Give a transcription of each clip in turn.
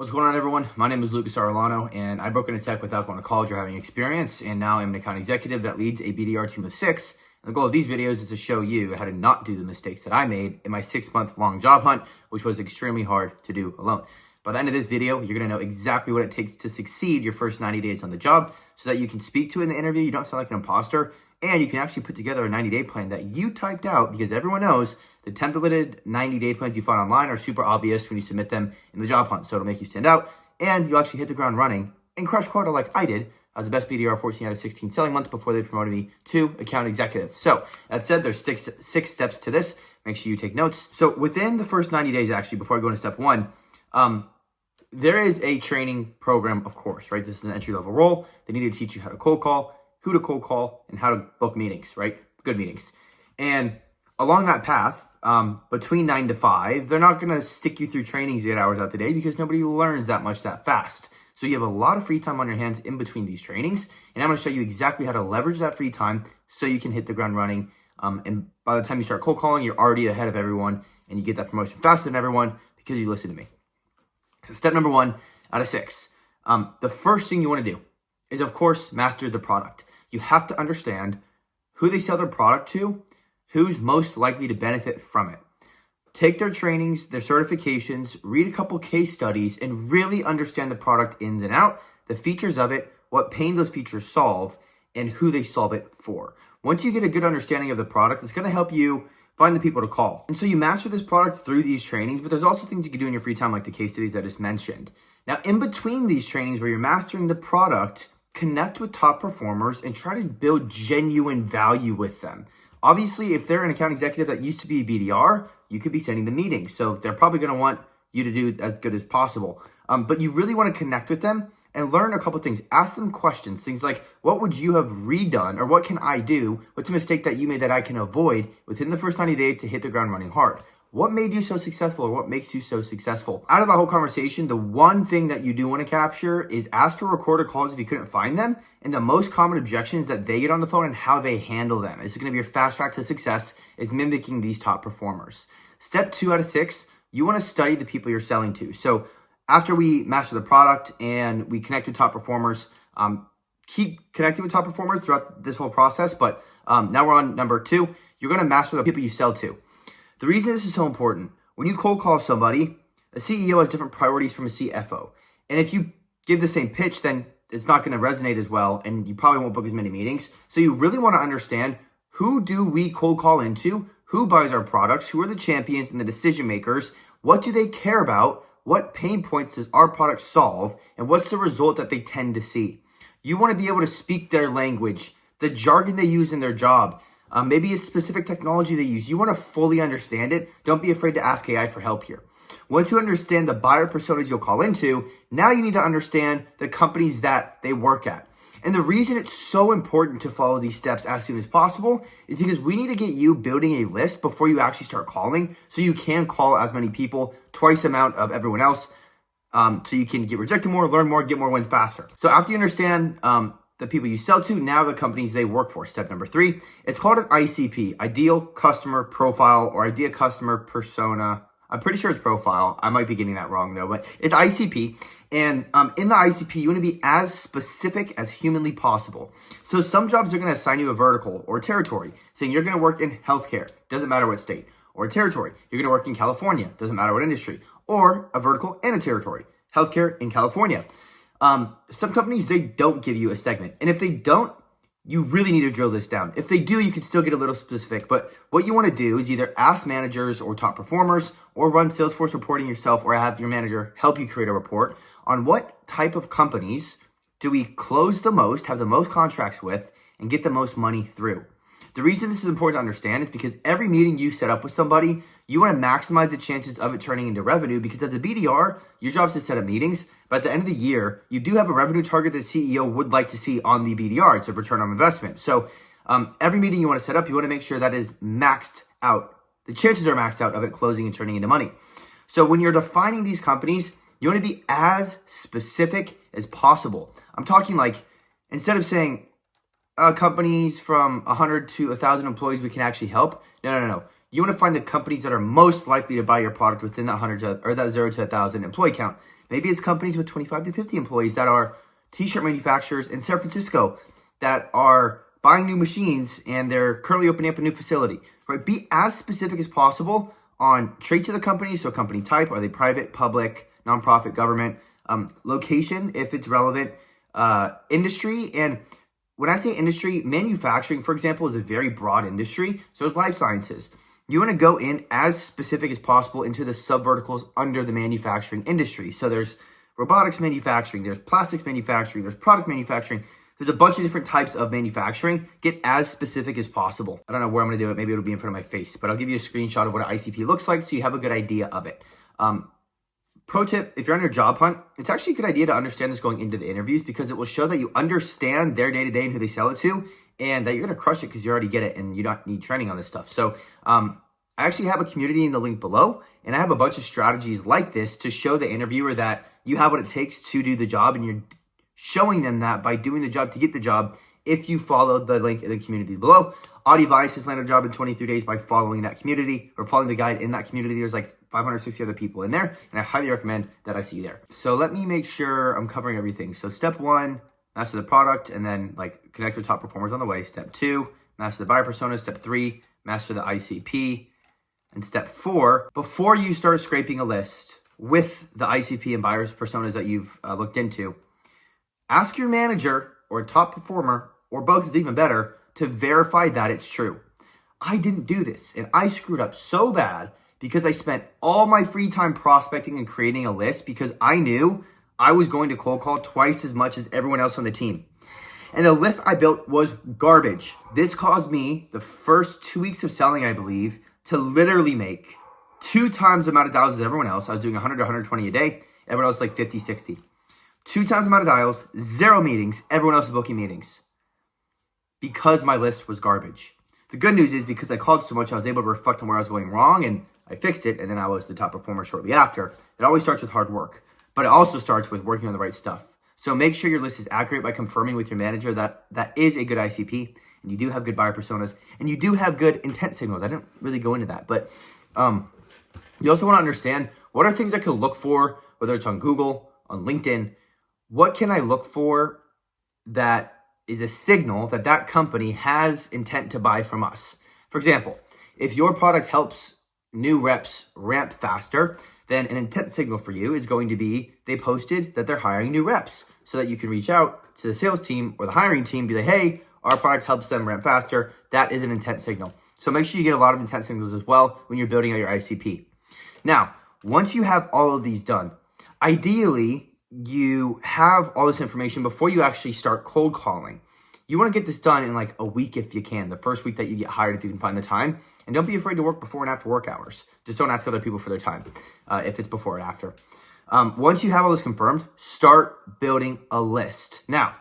What's going on, everyone? My name is Lucas Arellano, and I broke into tech without going to college or having experience, and now I'm an account executive that leads a BDR team of 6. And the goal of these videos is to show you how to not do the mistakes that I made in my 6-month-long job hunt, which was extremely hard to do alone. By the end of this video, you're going to know exactly what it takes to succeed your first 90 days on the job so that you can speak to in the interview, you don't sound like an imposter, and you can actually put together a 90-day plan that you typed out, because everyone knows the templated 90-day plans you find online are super obvious when you submit them in the job hunt. So it'll make you stand out, and you'll actually hit the ground running and crush quota like I did. I was the best BDR 14 out of 16 selling months before they promoted me to account executive. So that said, there's six steps to this. Make sure you take notes. So within the first 90 days, actually, before I go into step one, there is a training program, of course, right? This is an entry-level role. They need to teach you how to cold call, who to cold call, and how to book meetings, right? Good meetings. And along that path, between 9 to 5, they're not going to stick you through trainings 8 hours out the day because nobody learns that much that fast. So you have a lot of free time on your hands in between these trainings. And I'm going to show you exactly how to leverage that free time so you can hit the ground running. And by the time you start cold calling, you're already ahead of everyone and you get that promotion faster than everyone because you listen to me. So step number 1 out of 6. The first thing you want to do is, of course, master the product. You have to understand who they sell their product to, who's most likely to benefit from it. Take their trainings, their certifications, read a couple case studies, and really understand the product ins and out, the features of it, what pain those features solve, and who they solve it for. Once you get a good understanding of the product, it's going to help you find the people to call. And so you master this product through these trainings, but there's also things you can do in your free time, like the case studies I just mentioned. Now, in between these trainings where you're mastering the product, connect with top performers and try to build genuine value with them. Obviously, if they're an account executive that used to be a BDR, you could be sending them meetings. So they're probably going to want you to do as good as possible. But you really want to connect with them and learn a couple things. Ask them questions, things like, what would you have redone, or what can I do? What's a mistake that you made that I can avoid within the first 90 days to hit the ground running hard? What made you so successful, or what makes you so successful? Out of the whole conversation, the one thing that you do want to capture is ask for recorded calls if you couldn't find them, and the most common objections that they get on the phone and how they handle them. It's going to be your fast track to success, is mimicking these top performers. Step 2 out of 6, you want to study the people you're selling to. So after we master the product and we connect with top performers, keep connecting with top performers throughout this whole process. But now we're on number 2. You're going to master the people you sell to. The reason this is so important, when you cold call somebody, a CEO has different priorities from a CFO. And if you give the same pitch, then it's not going to resonate as well, and you probably won't book as many meetings. So you really want to understand, who do we cold call into? Who buys our products? Who are the champions and the decision makers? What do they care about? What pain points does our product solve? And what's the result that they tend to see? You want to be able to speak their language, the jargon they use in their job, maybe a specific technology they use. You want to fully understand it. Don't be afraid to ask AI for help here. Once you understand the buyer personas you'll call into, now you need to understand the companies that they work at. And the reason it's so important to follow these steps as soon as possible is because we need to get you building a list before you actually start calling, so you can call as many people, twice the amount of everyone else, so you can get rejected more, learn more, get more wins faster. So after you understand the people you sell to, now the companies they work for. Step number 3, it's called an ICP, Ideal Customer Profile, or Ideal Customer Persona. I'm pretty sure it's profile. I might be getting that wrong though, but it's ICP. And in the ICP, you want to be as specific as humanly possible. So some jobs are going to assign you a vertical or territory, saying you're going to work in healthcare, doesn't matter what state, or a territory, you're going to work in California, doesn't matter what industry, or a vertical and a territory, healthcare in California. Some companies, they don't give you a segment. And if they don't, you really need to drill this down. If they do, you can still get a little specific. But what you want to do is either ask managers or top performers, or run Salesforce reporting yourself, or have your manager help you create a report on what type of companies do we close the most, have the most contracts with, and get the most money through. The reason this is important to understand is because every meeting you set up with somebody, you want to maximize the chances of it turning into revenue, because as a BDR, your job is to set up meetings, but at the end of the year, you do have a revenue target that the CEO would like to see on the BDR. It's a return on investment. So every meeting you want to set up, you want to make sure that is maxed out. The chances are maxed out of it closing and turning into money. So when you're defining these companies, you want to be as specific as possible. I'm talking like, instead of saying companies from 100 to 1,000 employees we can actually help. No. You want to find the companies that are most likely to buy your product within that 100 to, or that 0 to 1,000 employee count. Maybe it's companies with 25 to 50 employees that are t-shirt manufacturers in San Francisco that are buying new machines and they're currently opening up a new facility, right? Be as specific as possible on traits of the company. So company type, are they private, public, nonprofit, government, location, if it's relevant, industry. And when I say industry, manufacturing, for example, is a very broad industry. So is life sciences. You want to go in as specific as possible into the subverticals under the manufacturing industry. So there's robotics manufacturing, there's plastics manufacturing, there's product manufacturing. There's a bunch of different types of manufacturing. Get as specific as possible. I don't know where I'm going to do it. Maybe it'll be in front of my face, but I'll give you a screenshot of what an ICP looks like so you have a good idea of it. Pro tip, if you're on your job hunt, it's actually a good idea to understand this going into the interviews because it will show that you understand their day-to-day and who they sell it to, and that you're going to crush it because you already get it and you don't need training on this stuff. So I actually have a community in the link below, and I have a bunch of strategies like this to show the interviewer that you have what it takes to do the job, and you're showing them that by doing the job to get the job if you follow the link in the community below. Audivice has landed a job in 23 days by following that community or following the guide in that community. There's like 560 other people in there, and I highly recommend that I see you there. So let me make sure I'm covering everything. So step 1, master the product, and then like connect with top performers on the way. Step 2, master the buyer persona. Step 3, master the ICP. And step 4, before you start scraping a list with the ICP and buyers personas that you've looked into, ask your manager or top performer, or both is even better, to verify that it's true. I didn't do this, and I screwed up so bad because I spent all my free time prospecting and creating a list because I knew I was going to cold call twice as much as everyone else on the team. And the list I built was garbage. This caused me, the first 2 weeks of selling, I believe, to literally make 2 times the amount of dials as everyone else. I was doing 100 to 120 a day. Everyone else like 50, 60. 2 times the amount of dials, 0 meetings. Everyone else was booking meetings because my list was garbage. The good news is because I called so much, I was able to reflect on where I was going wrong, and I fixed it, and then I was the top performer shortly after. It always starts with hard work, but it also starts with working on the right stuff. So make sure your list is accurate by confirming with your manager that that is a good ICP, and you do have good buyer personas, and you do have good intent signals. I didn't really go into that, but you also want to understand what are things I could look for, whether it's on Google, on LinkedIn. What can I look for that is a signal that that company has intent to buy from us? For example, if your product helps new reps ramp faster, then an intent signal for you is going to be they posted that they're hiring new reps so that you can reach out to the sales team or the hiring team, be like, hey, our product helps them ramp faster. That is an intent signal. So make sure you get a lot of intent signals as well when you're building out your ICP. Now, once you have all of these done, ideally, you have all this information before you actually start cold calling. You want to get this done in like a week if you can, the first week that you get hired if you can find the time. And don't be afraid to work before and after work hours. Just don't ask other people for their time if it's before and after. Once you have all this confirmed, start building a list. Now,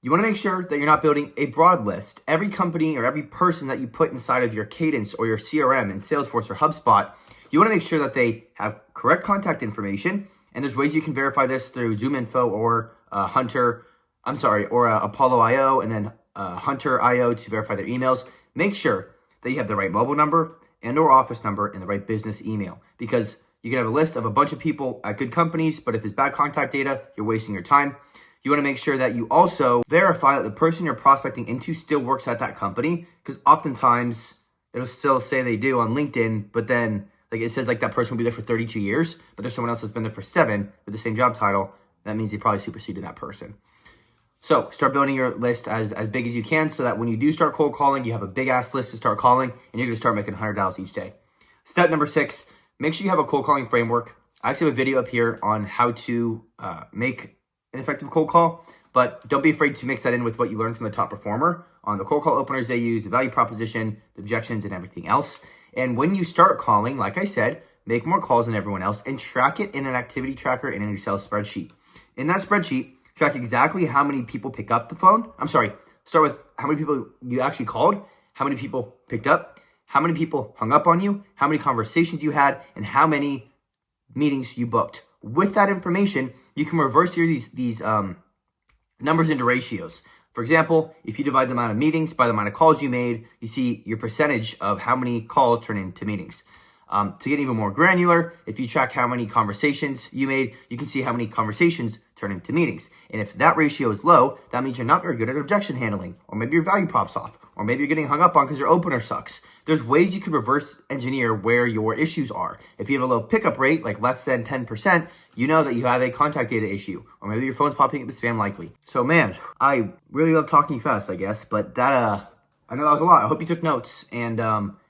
you want to make sure that you're not building a broad list. Every company or every person that you put inside of your Cadence or your CRM in Salesforce or HubSpot, you want to make sure that they have correct contact information. And there's ways you can verify this through ZoomInfo or Apollo IO, and then Hunter IO to verify their emails. Make sure that you have the right mobile number and or office number and the right business email, because you can have a list of a bunch of people at good companies, but if it's bad contact data, you're wasting your time. You want to make sure that you also verify that the person you're prospecting into still works at that company, because oftentimes it'll still say they do on LinkedIn, but then like it says like that person will be there for 32 years, but there's someone else that's been there for 7 with the same job title. That means they probably superseded that person. So start building your list as big as you can so that when you do start cold calling, you have a big ass list to start calling, and you're going to start making $100 each day. Step number 6, make sure you have a cold calling framework. I actually have a video up here on how to make an effective cold call, but don't be afraid to mix that in with what you learned from the top performer on the cold call openers they use, the value proposition, the objections, and everything else. And when you start calling, like I said, make more calls than everyone else and track it in an activity tracker in an Excel spreadsheet. In that spreadsheet, track exactly how many people pick up the phone. Start with how many people you actually called, how many people picked up, how many people hung up on you, how many conversations you had, and how many meetings you booked. With that information, you can reverse these numbers into ratios. For example, if you divide the amount of meetings by the amount of calls you made, you see your percentage of how many calls turn into meetings. To get even more granular, if you track how many conversations you made, you can see how many conversations turn into meetings. And if that ratio is low, that means you're not very good at objection handling, or maybe your value prop's off, or maybe you're getting hung up on because your opener sucks. There's ways you can reverse engineer where your issues are. If you have a low pickup rate, like less than 10%, you know that you have a contact data issue, or maybe your phone's popping up as spam likely. So man, I really love talking fast, I guess, but that, I know that was a lot. I hope you took notes. And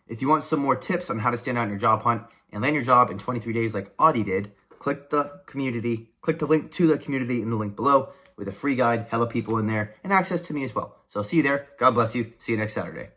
if you want some more tips on how to stand out in your job hunt and land your job in 23 days like Audie did, click the link to the community in the link below with a free guide, hella people in there, and access to me as well. So I'll see you there. God bless you. See you next Saturday.